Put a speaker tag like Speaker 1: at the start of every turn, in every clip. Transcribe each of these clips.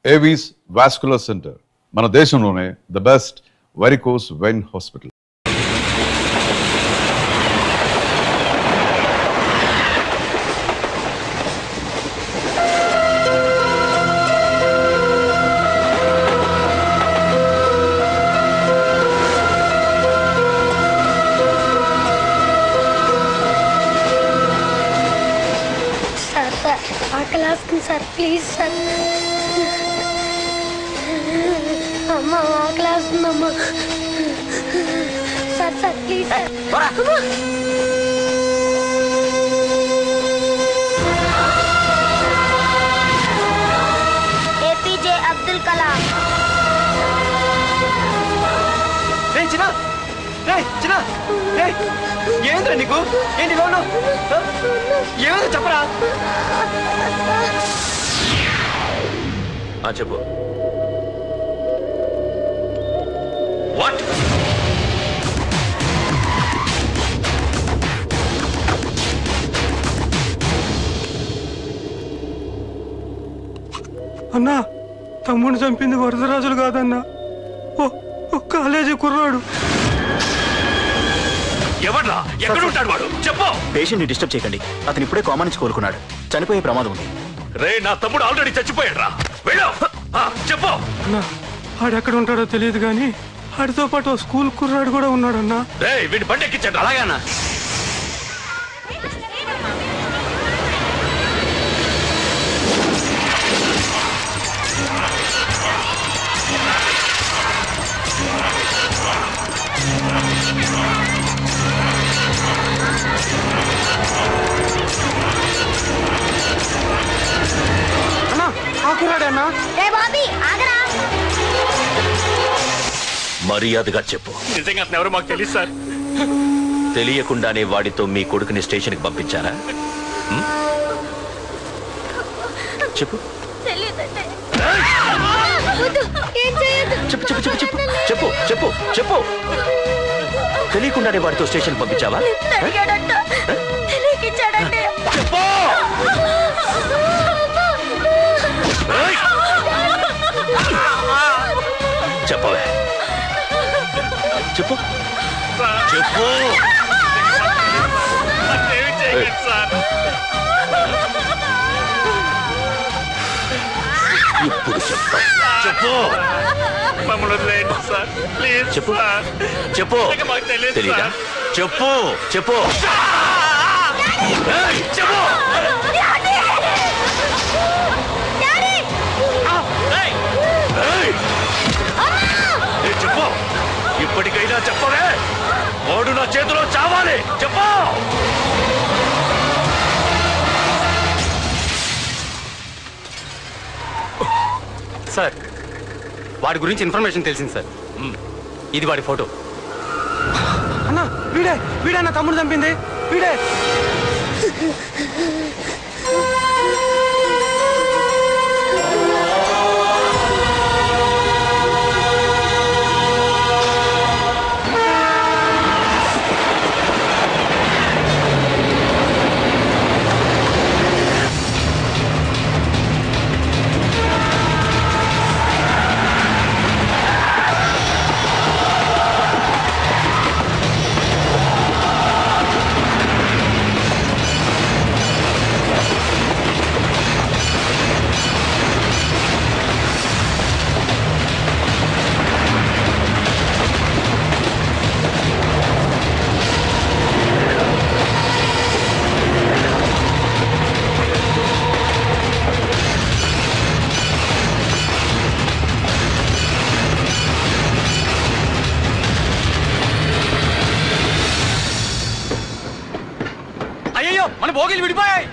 Speaker 1: Avis vascular centre మన దేశంలోనే the best varicose vein hospital.
Speaker 2: Sir please sir, అమ్మ class ఉందమ్మా sir. Sir please sir. APJ Abdul Kalam.
Speaker 3: ఏంద్రా నీకు ఏంటి లోను ఏమో చెప్పరా.
Speaker 4: చెప్పు. వాట్?
Speaker 3: అన్నా, తమ్ముడిని చంపింది వరదరాజులు కాదన్నా, ఓ కాలేజీ కుర్రాడు.
Speaker 4: ఎవడ్రా? ఎక్కడ ఉంటాడు వాడు? చెప్పు.
Speaker 5: పేషెంట్ ని డిస్టర్బ్ చేయకండి, అతను ఇప్పుడే కామా నుంచి కోలుకున్నాడు, చనిపోయే ప్రమాదం ఉంది.
Speaker 4: రే, నా తమ్ముడు ఆల్రెడీ చచ్చిపోయాడు రా. వెళ్ళు. చెప్పు.
Speaker 3: అన్నా, ఆడెక్కడ ఉంటాడో తెలియదు కానీ ఆడితో పాటు స్కూల్ కుర్రాడు కూడా ఉన్నాడన్నా.
Speaker 4: రే, వీడి బండి ఎక్కించండి. అలాగే అన్నా. మర్యాదగా చెప్పు.
Speaker 6: నిజంగా ఎవరు మాకు తెలియదు సార్.
Speaker 4: తెలియకుండానే వాడితో మీ కొడుకుని స్టేషన్కి పంపించారా? చెప్పు. చెప్పు చెప్పు చెప్పు చెప్పు చెప్పు చెప్పు చెప్పు. తెలియకుండానే వాడితో స్టేషన్ పంపించావా? చెప్పు. చెప్పవే. చెప్పు చెప్పు. ఇప్పుడు చెప్తా. చెప్పు. చెప్పు చెప్పు. తెలీదా? చెప్పు చెప్పు చెప్పు. చెప్పు. ఇప్పటికైనా చెప్పవే. వాడు నా చేతిలో చావాలి. చెప్పు.
Speaker 6: సార్, వాడి గురించి ఇన్ఫర్మేషన్ తెలిసింది సార్. ఇది వాడి ఫోటో.
Speaker 3: అన్నా, వీడే నా తమ్ముడు చంపింది, వీడే.
Speaker 6: అయ్యో, మన భోగిలు విడిపోయాయి.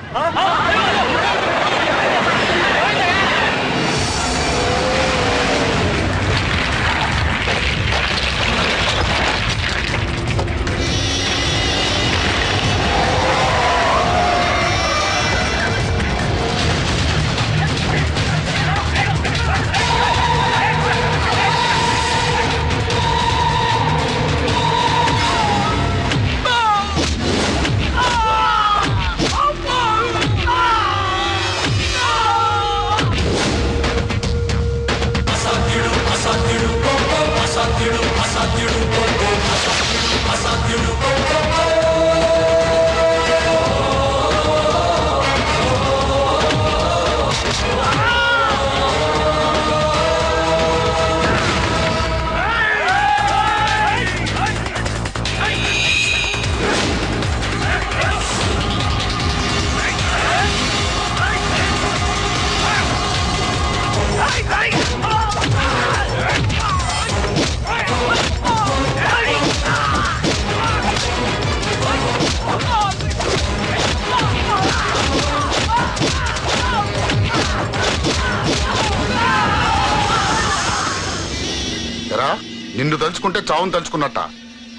Speaker 7: ఎరా నిన్ను తలుచుకుంటే చావును తలుచుకున్నట్ట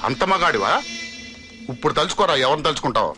Speaker 7: అంత మగాడివా? ఇప్పుడు తలుచుకోరా ఎవరిని తలుచుకుంటావు.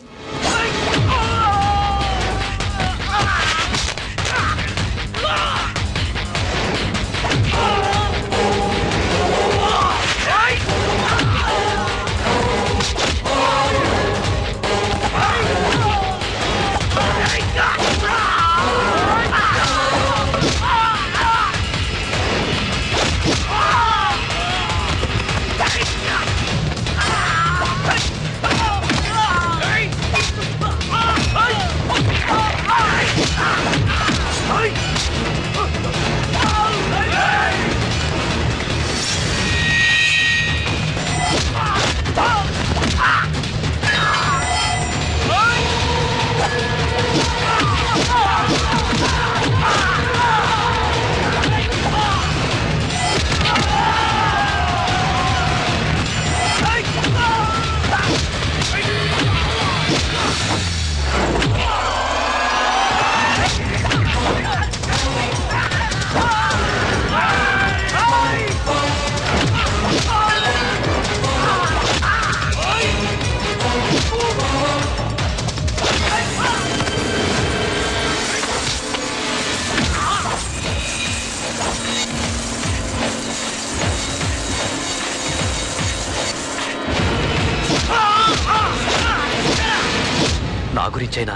Speaker 6: నా గురించైనా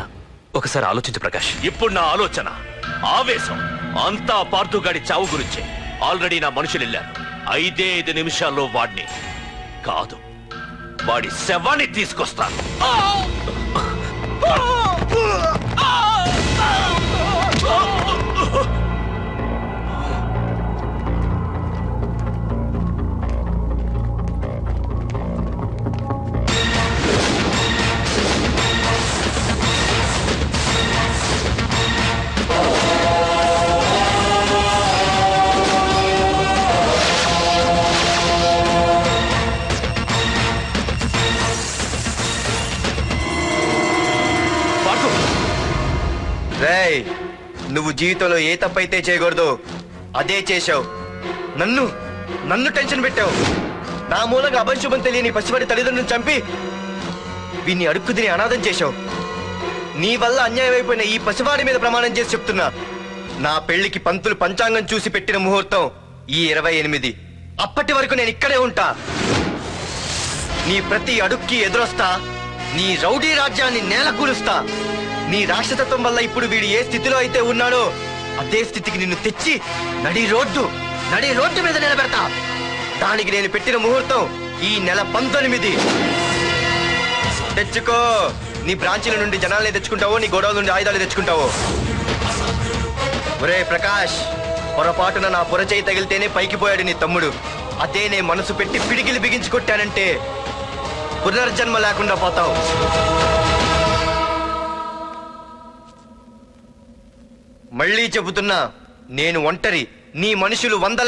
Speaker 6: ఒకసారి ఆలోచించు ప్రకాష్.
Speaker 4: ఇప్పుడు నా ఆలోచన ఆవేశం అంతా పార్థుగాడి చావు గురించే. ఆల్రెడీ నా మనుషులు వెళ్ళారు. 5 నిమిషాల్లో వాడిని కాదు వాడి శవాన్ని తీసుకొస్తాను.
Speaker 8: రేయ్, నువ్వు జీవితంలో ఏ తప్పైతే చేయకూడదు అదే చేశావు. నన్ను టెన్షన్ పెట్టావు. నా మూలంగా అభంశుభం తెలియని పసివాడి తల్లిదండ్రులను చంపి వీన్ని అడుక్కు తిని అనాథం చేశావు. నీ వల్ల అన్యాయం అయిపోయిన ఈ పసివాడి మీద ప్రమాణం చేసి చెప్తున్నా, నా పెళ్లికి పంతులు పంచాంగం చూసి పెట్టిన ముహూర్తం ఈ 28. అప్పటి వరకు నేను ఇక్కడే ఉంటా. నీ ప్రతి అడుక్కి ఎదురొస్తా. నీ రౌడీ రాజ్యాన్ని నేలకూలుస్తా. నీ రాక్షసత్వం వల్ల ఇప్పుడు వీడు ఏ స్థితిలో అయితే ఉన్నాడో అదే స్థితికి నిన్ను తెచ్చి నడి రోడ్డు మీద నిలబెడతా. దానికి నేను పెట్టిన ముహూర్తం ఈ నెల 19. తెచ్చుకో. నీ బ్రాంచీల నుండి జనాల్ని తెచ్చుకుంటావో, నీ గొడవల నుండి ఆయుధాలు తెచ్చుకుంటావో. ఒరే ప్రకాష్, పొరపాటున నా పొరచేయి తగిలితేనే పైకి పోయాడు నీ తమ్ముడు. అదే నే మనసు పెట్టి పిడికిలి బిగించి కొట్టానంటే పునర్జన్మ లేకుండా పోతావు. మళ్ళీ చెబుతున్నా, నేను ఒంటరి. నీ మనుషులు 100